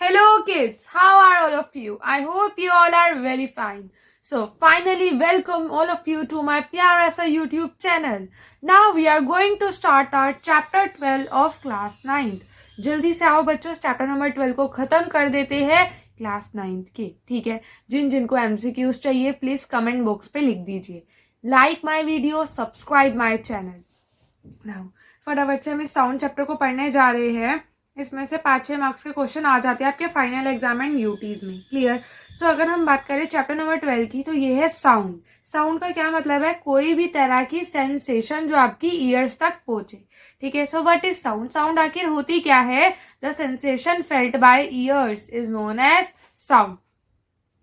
Hello kids, how are all of you? I hope you all are very fine. So finally welcome all of you to my Pyara Sa YouTube channel. Now we are going to start our chapter 12 of class 9th. जल्दी से आओ बच्चों, chapter number 12 को खत्म कर देते हैं class 9th के. ठीक है, जिन जिनको MCQs चाहिए प्लीज कमेंट बॉक्स पे लिख दीजिए. Like my video, subscribe my channel. Now फटाफट से हम इस साउंड चैप्टर को पढ़ने जा रहे हैं. इसमें से 5-6 मार्क्स के क्वेश्चन आ जाते हैं आपके फाइनल एग्जाम एंड यूटीज में. क्लियर. सो अगर हम बात करें चैप्टर नंबर 12 की, तो ये है साउंड. साउंड का क्या मतलब है? कोई भी तरह की सेंसेशन जो आपकी ईयर्स तक पहुंचे. ठीक है. So what is sound? Sound आखिर होती क्या है? The sensation felt by ears is known as sound.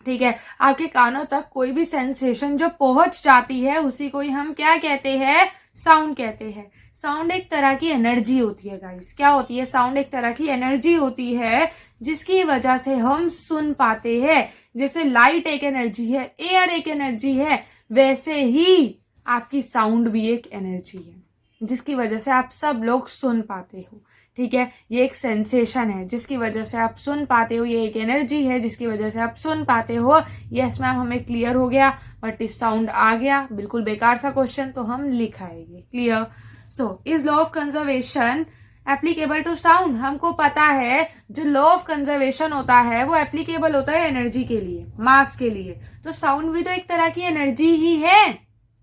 ठीक है, आपके कानों तक कोई भी सेंसेशन जो पहुंच जाती है उसी को ही हम क्या कहते हैं? साउंड कहते हैं. साउंड एक तरह की एनर्जी होती है गाइस. क्या होती है? साउंड एक तरह की एनर्जी होती है जिसकी वजह से हम सुन पाते हैं. जैसे लाइट एक एनर्जी है, एयर एक एनर्जी है, वैसे ही आपकी साउंड भी एक एनर्जी है जिसकी वजह से आप सब लोग सुन पाते हो. ठीक है, ये एक सेंसेशन है जिसकी वजह से आप सुन पाते हो. ये एक एनर्जी है जिसकी वजह से आप सुन पाते हो. यस मैम, हमें क्लियर हो गया. बट इस साउंड आ गया, बिल्कुल बेकार सा क्वेश्चन, तो हम लिखाएंगे. Clear. So is law of conservation applicable to sound? हमको पता है जो लॉ ऑफ कंजर्वेशन होता है वो एप्लीकेबल होता है एनर्जी के लिए, मास के लिए. तो साउंड भी तो एक तरह की एनर्जी ही है.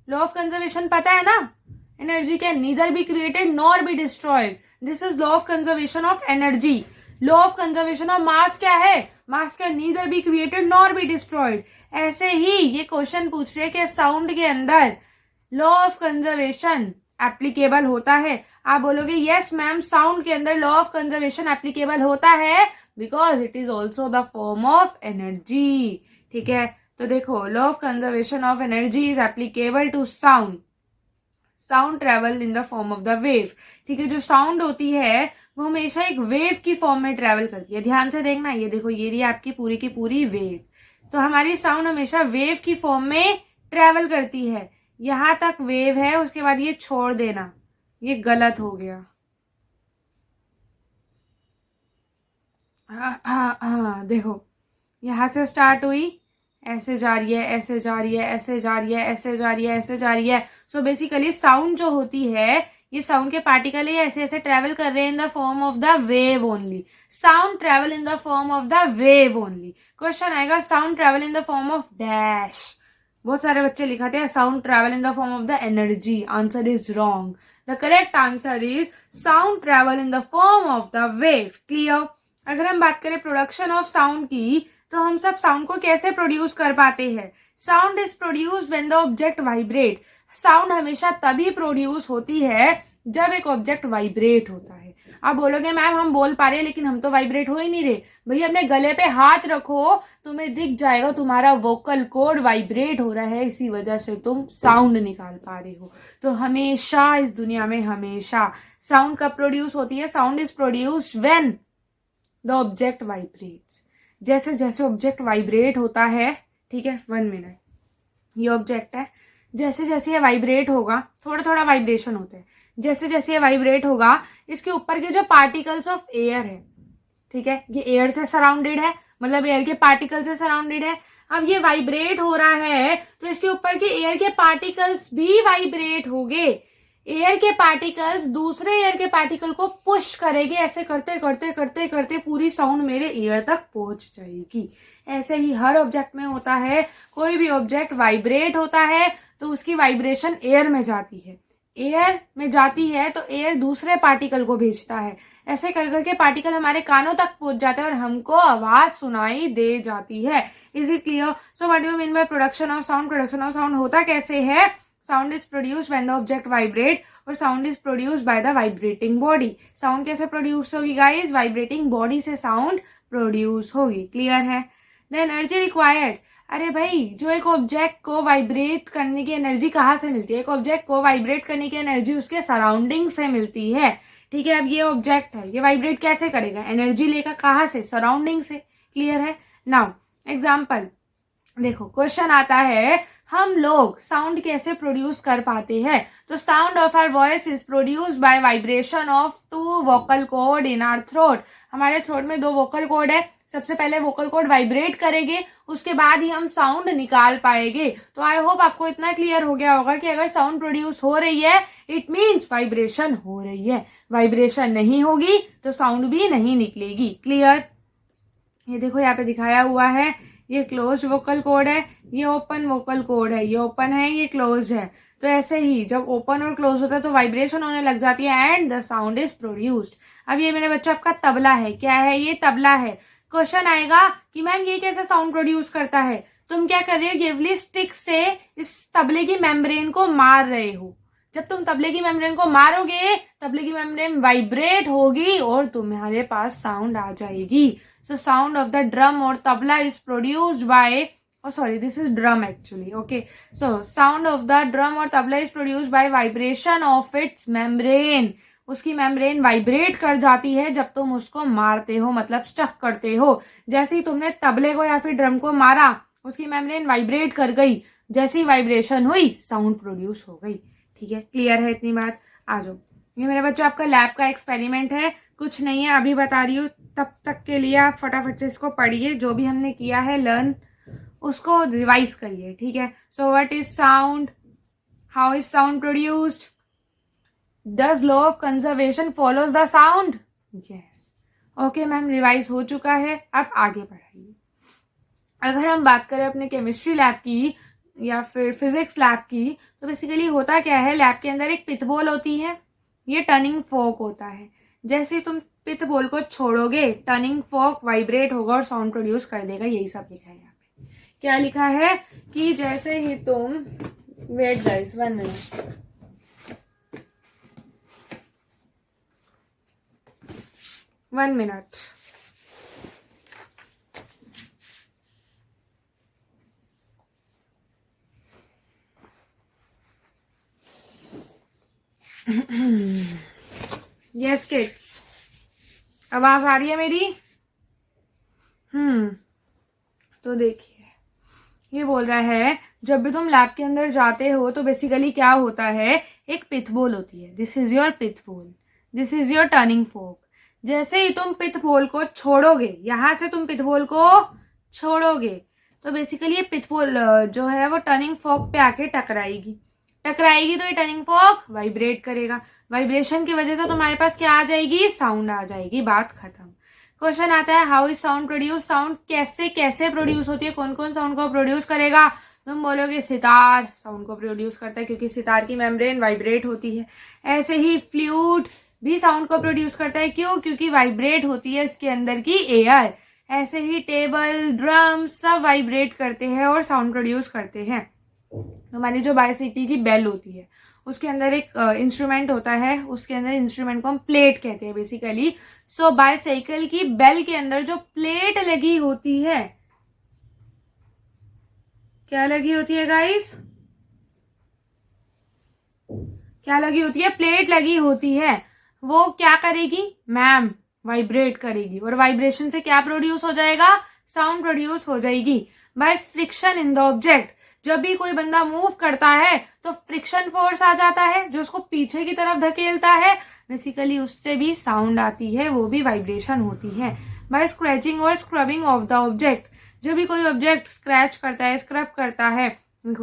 लॉ ऑफ कंजर्वेशन पता है ना? Energy can neither be created nor be destroyed. This is law of conservation of energy. Law of conservation of mass क्या है? मास can neither be created nor be destroyed. ऐसे ही ये question पूछ रहे हैं कि साउंड के अंदर लॉ ऑफ कंजर्वेशन एप्लीकेबल होता है. आप बोलोगे यस मैम, साउंड के अंदर लॉ ऑफ कंजर्वेशन एप्लीकेबल होता है because it is also the form of energy. ठीक है, तो देखो, law of conservation of energy is applicable to sound. Sound travel in the form of the wave. ठीक है, जो साउंड होती है वो हमेशा एक वेव की फॉर्म में ट्रेवल करती है. ध्यान से देखना, ये देखो, ये रही आपकी पूरी की पूरी वेव. तो हमारी साउंड हमेशा वेव की फॉर्म में ट्रेवल करती है. यहां तक वेव है, उसके बाद ये छोड़ देना, ये गलत हो गया. हाँ, देखो, यहां से स्टार्ट हुई, ऐसे जा रही है, ऐसे जा रही है, ऐसे जा रही है, ऐसे जा रही है, ऐसे जा रही है. सो बेसिकली साउंड जो होती है, ये साउंड के पार्टिकल है, ऐसे ऐसे ट्रेवल कर रहे हैं in the form of the wave only. Sound travel in the form of the wave only. Question आएगा sound travel in the form of dash. बहुत सारे बच्चे लिखाते हैं sound travel in the form of the energy. Answer is wrong. The correct answer is sound travel in the form of the wave. Clear. अगर हम बात करें production of sound की, तो हम सब साउंड को कैसे प्रोड्यूस कर पाते हैं? Sound is produced when the object vibrate. Sound हमेशा तभी प्रोड्यूस होती है जब एक ऑब्जेक्ट वाइब्रेट होता है. आप बोलोगे मैम हम बोल पा रहे हैं लेकिन हम तो वाइब्रेट हो ही नहीं रहे. भैया अपने गले पे हाथ रखो, तुम्हें दिख जाएगा तुम्हारा वोकल कॉर्ड वाइब्रेट हो रहा है, इसी वजह से तुम साउंड निकाल पा रहे हो. तो हमेशा इस दुनिया में हमेशा साउंड कब प्रोड्यूस होती है? Sound is produced when the object vibrates. जैसे जैसे ऑब्जेक्ट वाइब्रेट होता है, ठीक है, 1 मिनट, ये ऑब्जेक्ट है, जैसे जैसे ये वाइब्रेट होगा, थोड़ा थोड़ा वाइब्रेशन होता है, जैसे जैसे ये वाइब्रेट होगा, इसके ऊपर के जो पार्टिकल्स ऑफ एयर है, ठीक है, ये एयर से सराउंडेड है, मतलब एयर के पार्टिकल से सराउंडेड है. अब ये वाइब्रेट हो रहा है तो इसके ऊपर के एयर के पार्टिकल्स भी वाइब्रेट होंगे. एयर के पार्टिकल्स दूसरे एयर के पार्टिकल को पुश करेंगे. ऐसे करते करते करते करते पूरी साउंड मेरे ईयर तक पहुंच जाएगी. ऐसे ही हर ऑब्जेक्ट में होता है. कोई भी ऑब्जेक्ट वाइब्रेट होता है तो उसकी वाइब्रेशन एयर में जाती है. एयर में जाती है तो एयर दूसरे पार्टिकल को भेजता है. ऐसे कर करके पार्टिकल हमारे कानों तक पहुंच जाता है और हमको आवाज सुनाई दे जाती है. Is it clear? So what do you mean by production of sound? Production of sound होता कैसे है? Sound is produced when the object vibrate और sound is produced by the vibrating body. Sound कैसे प्रोड्यूस होगी guys? Vibrating body से sound produce होगी. Clear है? The energy required. अरे भाई, जो एक ऑब्जेक्ट को वाइब्रेट करने की एनर्जी कहाँ से मिलती है? एक ऑब्जेक्ट को वाइब्रेट करने की एनर्जी उसके सराउंडिंग से मिलती है. ठीक है, अब ये ऑब्जेक्ट है, ये वाइब्रेट कैसे करेगा? एनर्जी लेकर कहाँ से? सराउंडिंग से. क्लियर है? नाउ एग्जाम्पल, देखो क्वेश्चन आता है हम लोग साउंड कैसे प्रोड्यूस कर पाते हैं। तो sound of our voice is produced by vibration of 2 vocal cord in our throat. हमारे थ्रोट में 2 वोकल कॉर्ड है, सबसे पहले वोकल कॉर्ड वाइब्रेट करेंगे, उसके बाद ही हम साउंड निकाल पाएंगे। तो आई होप आपको इतना क्लियर हो गया होगा कि अगर साउंड प्रोड्यूस हो रही है इट मीन्स वाइब्रेशन हो रही है, वाइब्रेशन नहीं होगी तो साउंड भी नहीं निकलेगी। क्लियर। ये देखो यहाँ पे दिखाया हुआ है, ये क्लोज वोकल कॉर्ड है, ये ओपन वोकल कॉर्ड है, ये ओपन है ये क्लोज है। तो ऐसे ही जब ओपन और क्लोज होता है तो वाइब्रेशन होने लग जाती है and the sound is produced. अब ये मेरे बच्चों आपका तबला है, क्या है ये तबला है। क्वेश्चन आएगा कि मैम ये कैसे साउंड प्रोड्यूस करता है। तुम क्या कर रहे हो, गेवली स्टिक से इस तबले की मेम्ब्रेन को मार रहे हो। जब तुम तबले की मेम्ब्रेन को मारोगे तबले की मेम्ब्रेन वाइब्रेट होगी और तुम्हारे पास साउंड आ जाएगी। So sound of the drum or tabla is produced by, oh sorry, this is drum actually, okay. So sound of the drum or tabla is produced by vibration of its membrane. उसकी membrane vibrate कर जाती है जब तुम उसको मारते हो, मतलब स्टक करते हो। जैसे ही तुमने तबले को या फिर ड्रम को मारा उसकी मेम्ब्रेन वाइब्रेट कर गई, जैसे ही वाइब्रेशन हुई साउंड प्रोड्यूस हो गई। ठीक है, क्लियर है इतनी बात। आ जाओ, ये मेरे बच्चों आपका लैब का एक्सपेरिमेंट है, कुछ नहीं है अभी बता रही हूँ। तब तक के लिए आप फटाफट से इसको पढ़िए, जो भी हमने किया है लर्न उसको रिवाइज करिए। ठीक है। So what is sound, how is sound produced, does law of conservation follows the sound. Yes, okay ma'am, revise हो चुका है, अब आगे बढ़ाइए। अगर हम बात करें अपने केमिस्ट्री लैब की या फिर फिजिक्स लैब की, तो बेसिकली होता क्या है, लैब के अंदर एक पिथ बॉल होती है, ये टर्निंग फोक होता है। जैसे ही तुम पिथ बॉल को छोड़ोगे टर्निंग फोक वाइब्रेट होगा और साउंड प्रोड्यूस कर देगा। यही सब लिखा है यहाँ पे। क्या लिखा है कि जैसे ही तुम, wait guys 1 minute, one minute, yes kids, आवाज आ रही है मेरी। तो देखिए ये बोल रहा है जब भी तुम लैब के अंदर जाते हो तो बेसिकली क्या होता है, एक पिथ बॉल होती है, this is your pith ball, this is your turning fork. जैसे ही तुम पिथ बॉल को छोड़ोगे, यहां से तुम पिथ बॉल को छोड़ोगे तो बेसिकली ये पिथ बॉल जो है वो टर्निंग फोक पे आके टकराएगी तो ये टर्निंग फोक वाइब्रेट करेगा। वाइब्रेशन की वजह से तुम्हारे पास क्या आ जाएगी, साउंड आ जाएगी। बात खत्म। क्वेश्चन आता है how is sound produce, sound कैसे कैसे प्रोड्यूस होती है, कौन कौन साउंड को प्रोड्यूस करेगा। तुम बोलोगे सितार साउंड को प्रोड्यूस करता है क्योंकि सितार की मेम्ब्रेन वाइब्रेट होती है। ऐसे ही फ्लूट भी साउंड को प्रोड्यूस करता है, क्यों, क्योंकि वाइब्रेट होती है इसके अंदर की एयर। ऐसे ही टेबल, ड्रम सब वाइब्रेट करते हैं और साउंड प्रोड्यूस करते हैं। हमारी जो बाइसाइकिल की बेल होती है उसके अंदर एक इंस्ट्रूमेंट होता है, उसके अंदर इंस्ट्रूमेंट को हम प्लेट कहते हैं बेसिकली। सो बाइसाइकिल की बेल के अंदर जो प्लेट लगी होती है, क्या लगी होती है गाइस, क्या लगी होती है, प्लेट लगी होती है। वो क्या करेगी मैम, वाइब्रेट करेगी और वाइब्रेशन से क्या प्रोड्यूस हो जाएगा, साउंड प्रोड्यूस हो जाएगी by friction in the object. जब भी कोई बंदा मूव करता है तो फ्रिक्शन फोर्स आ जाता है जो उसको पीछे की तरफ धकेलता है, बेसिकली उससे भी साउंड आती है, वो भी वाइब्रेशन होती है। बाय स्क्रैचिंग और स्क्रबिंग ऑफ द ऑब्जेक्ट, जब भी कोई ऑब्जेक्ट स्क्रैच करता है, स्क्रब करता है,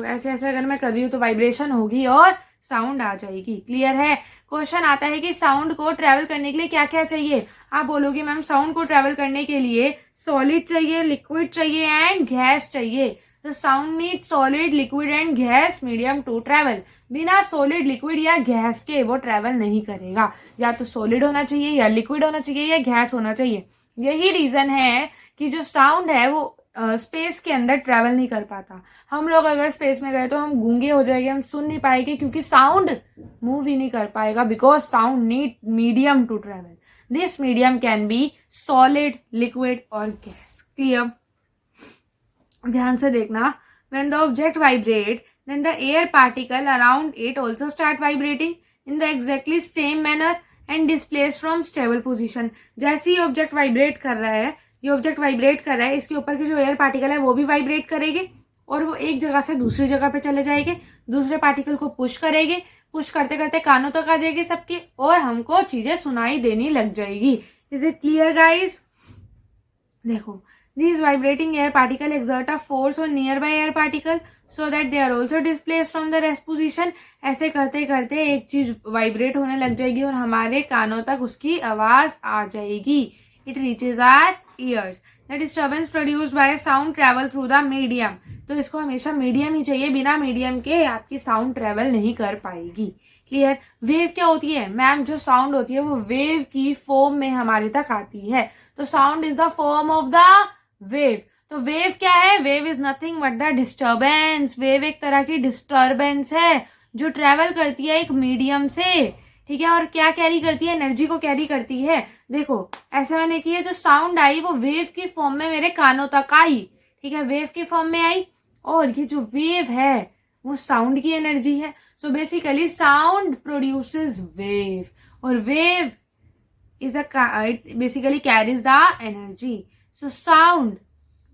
ऐसे ऐसे अगर मैं कर रही हूँ तो वाइब्रेशन होगी और साउंड आ जाएगी। क्लियर है। क्वेश्चन आता है कि साउंड को ट्रेवल करने के लिए क्या क्या चाहिए। आप बोलोगे मैम साउंड को ट्रेवल करने के लिए सॉलिड चाहिए, लिक्विड चाहिए एंड गैस चाहिए। तो sound need solid, liquid and gas medium to travel. बिना सॉलिड, लिक्विड या गैस के वो ट्रेवल नहीं करेगा। या तो सॉलिड होना चाहिए या लिक्विड होना चाहिए या गैस होना चाहिए। यही रीजन है कि जो साउंड है वो स्पेस के अंदर ट्रेवल नहीं कर पाता। हम लोग अगर स्पेस में गए तो हम गूंगे हो जाएंगे, हम सुन नहीं पाएंगे क्योंकि साउंड मूव ही नहीं कर पाएगा, because sound need medium to travel. This medium can be solid, liquid और गैस। क्लियर। ध्यान से देखना, when the object vibrate then the air particle around it also start vibrating in the exactly same manner and displaced from stable position। जैसे ही object vibrate कर रहा है, ये object vibrate कर रहा है, इसके ऊपर के जो एयर पार्टिकल है वो भी वाइब्रेट करेंगे और वो एक जगह से दूसरी जगह पे चले जाएंगे, दूसरे पार्टिकल को पुश करेंगे, पुश करते करते कानों तक आ जाएगी सबके और हमको चीजें सुनाई देनी लग जाएगी। Is it clear guys? देखो, these vibrating air particle exert a force on nearby air particle so that they are also displaced from the rest position। ऐसे करते करते एक चीज वाइब्रेट होने लग जाएगी और हमारे कानों तक उसकी आवाज आ जाएगी। It reaches our ears। The disturbance produced by sound travel through the medium। तो इसको हमेशा मीडियम ही चाहिए, बिना मीडियम के आपकी साउंड ट्रेवल नहीं कर पाएगी। क्लियर? वेव क्या होती है मैम? जो साउंड होती है वो वेव की फॉर्म में हमारे तक आती है। तो sound is the form of the wave. तो वेव क्या है? Wave is nothing but the disturbance. Wave एक तरह की डिस्टर्बेंस है जो ट्रेवल करती है एक मीडियम से, ठीक है। और क्या कैरी करती है? एनर्जी को कैरी करती है। देखो ऐसे मैंने की है, जो साउंड आई वो वेव की फॉर्म में मेरे कानों तक आई, ठीक है, वेव की फॉर्म में आई, और ये जो वेव है वो साउंड की एनर्जी है। So basically sound produces wave, और wave is basically carries the energy. So sound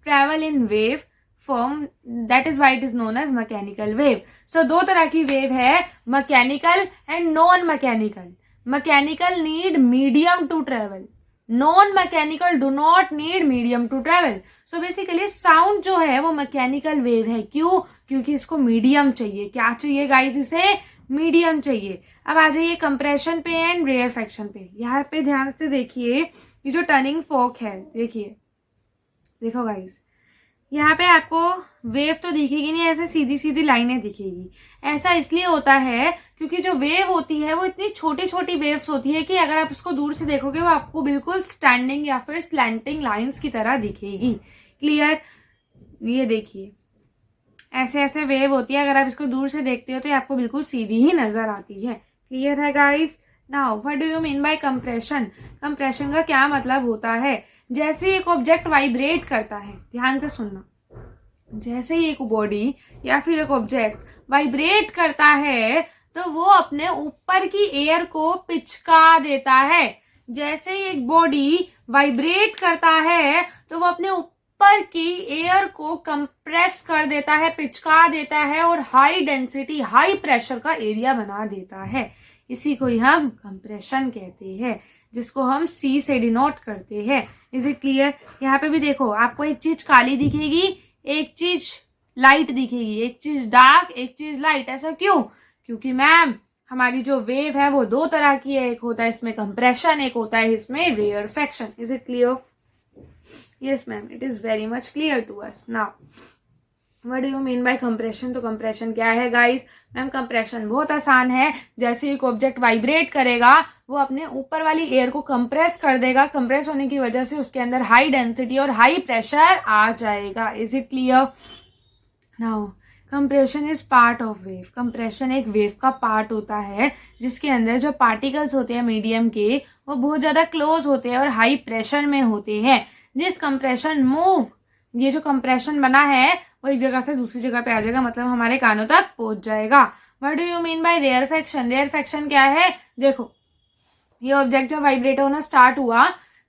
travel in wave form, that is why it is known as mechanical wave। So दो तरह की वेव है, mechanical and non-mechanical। Mechanical need medium to travel, non-mechanical do not need medium to travel। So basically sound जो है वो mechanical wave है। क्यों? क्योंकि इसको मीडियम चाहिए। क्या चाहिए गाइज? इसे मीडियम चाहिए। अब आ जाइए कंप्रेशन पे एंड रेयरफेक्शन पे। यहाँ पे ध्यान से देखिए, ये जो टर्निंग फोक है, देखिए, देखो गाइस, यहाँ पे आपको वेव तो दिखेगी नहीं, ऐसे सीधी सीधी लाइनें दिखेगी। ऐसा इसलिए होता है क्योंकि जो वेव होती है वो इतनी छोटी छोटी वेव्स होती है कि अगर आप उसको दूर से देखोगे वो आपको बिल्कुल स्टैंडिंग या फिर स्लैंटिंग लाइंस की तरह दिखेगी। क्लियर? ये देखिए, ऐसे ऐसे वेव होती है, अगर आप इसको दूर से देखते हो तो ये आपको बिल्कुल सीधी ही नजर आती है। क्लियर है guys? Now what do you mean by compression? Compression का क्या मतलब होता है? जैसे एक ऑब्जेक्ट वाइब्रेट करता है, ध्यान से सुनना, जैसे ही एक बॉडी या फिर एक ऑब्जेक्ट वाइब्रेट करता है तो वो अपने ऊपर की एयर को पिचका देता है। जैसे ही एक बॉडी वाइब्रेट करता है तो वो अपने ऊपर की एयर को कंप्रेस कर देता है, पिचका देता है और हाई डेंसिटी, हाई प्रेशर का एरिया बना देता है। इसी को हम कंप्रेशन कहते हैं, जिसको हम सी से डिनोट करते हैं। Is it clear? यहाँ पे भी देखो, आपको एक चीज काली दिखेगी, एक चीज लाइट दिखेगी, एक चीज डार्क, एक चीज लाइट। ऐसा क्यों? क्योंकि मैम हमारी जो वेव है वो दो तरह की है, एक होता है इसमें कंप्रेशन, एक होता है इसमें rarefaction. Is it clear? Yes ma'am, it is very much clear to us. Now what do you mean by compression? तो कंप्रेशन क्या है गाइस? मैम कंप्रेशन बहुत आसान है। जैसे एक ऑब्जेक्ट वाइब्रेट करेगा वो अपने ऊपर वाली एयर को कंप्रेस कर देगा, कंप्रेस होने की वजह से उसके अंदर हाई डेंसिटी और हाई प्रेशर आ जाएगा। Is it clear? Now compression is part of wave. Compression एक वेव का पार्ट होता है जिसके अंदर जो पार्टिकल्स होते हैं मीडियम के वो बहुत ज्यादा क्लोज होते हैं और हाई प्रेशर में होते हैं। दिस कंप्रेशन मूव, ये जो कंप्रेशन बना है वो एक जगह से दूसरी जगह पे आ जाएगा, मतलब हमारे कानों तक पहुंच जाएगा। What do you mean bye rarefaction? Rarefaction क्या है? देखो, ये ऑब्जेक्ट जब वाइब्रेट होना स्टार्ट हुआ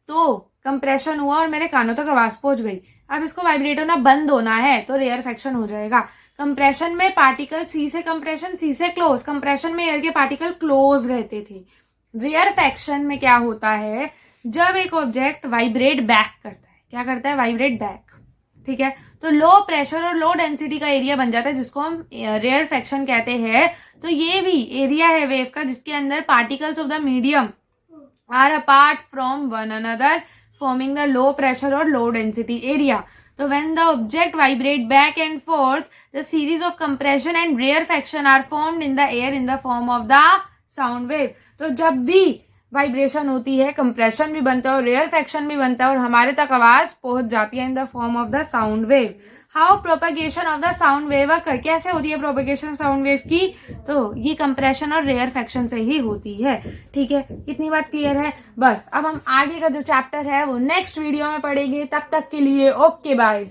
तो कंप्रेशन हुआ और मेरे कानों तक आवाज पहुंच गई। अब इसको वाइब्रेट होना बंद होना है तो रेयरफेक्शन हो जाएगा। कंप्रेशन में पार्टिकल सी से कंप्रेशन, सी से क्लोज, कंप्रेशन में एयर के पार्टिकल क्लोज रहते थे। रेयरफेक्शन में क्या होता है? जब एक ऑब्जेक्ट वाइब्रेट बैक करता है, क्या करता है? वाइब्रेट बैक, ठीक है, तो लो प्रेशर और लो डेंसिटी का एरिया बन जाता है जिसको हम रेयरफेक्शन कहते हैं। तो ये भी एरिया है वेव का जिसके अंदर particles of the medium are apart from one another forming the low pressure और लो डेंसिटी एरिया। तो when the object vibrate back and forth, the series of compression and rarefaction are formed in the air in the form of the sound wave. तो जब भी vibration होती है, compression भी बनता है और रेयरफेक्शन भी बनता है और हमारे तक आवाज पहुंच जाती है in the form of the sound wave. How propagation of the sound wave occur? कैसे होती है प्रोपेगेशन साउंड वेव की? तो ये कंप्रेशन और रेयरफेक्शन से ही होती है। ठीक है, इतनी बात क्लियर है? बस अब हम आगे का जो चैप्टर है वो नेक्स्ट वीडियो में पढ़ेंगे। तब तक के लिए ओके बाय।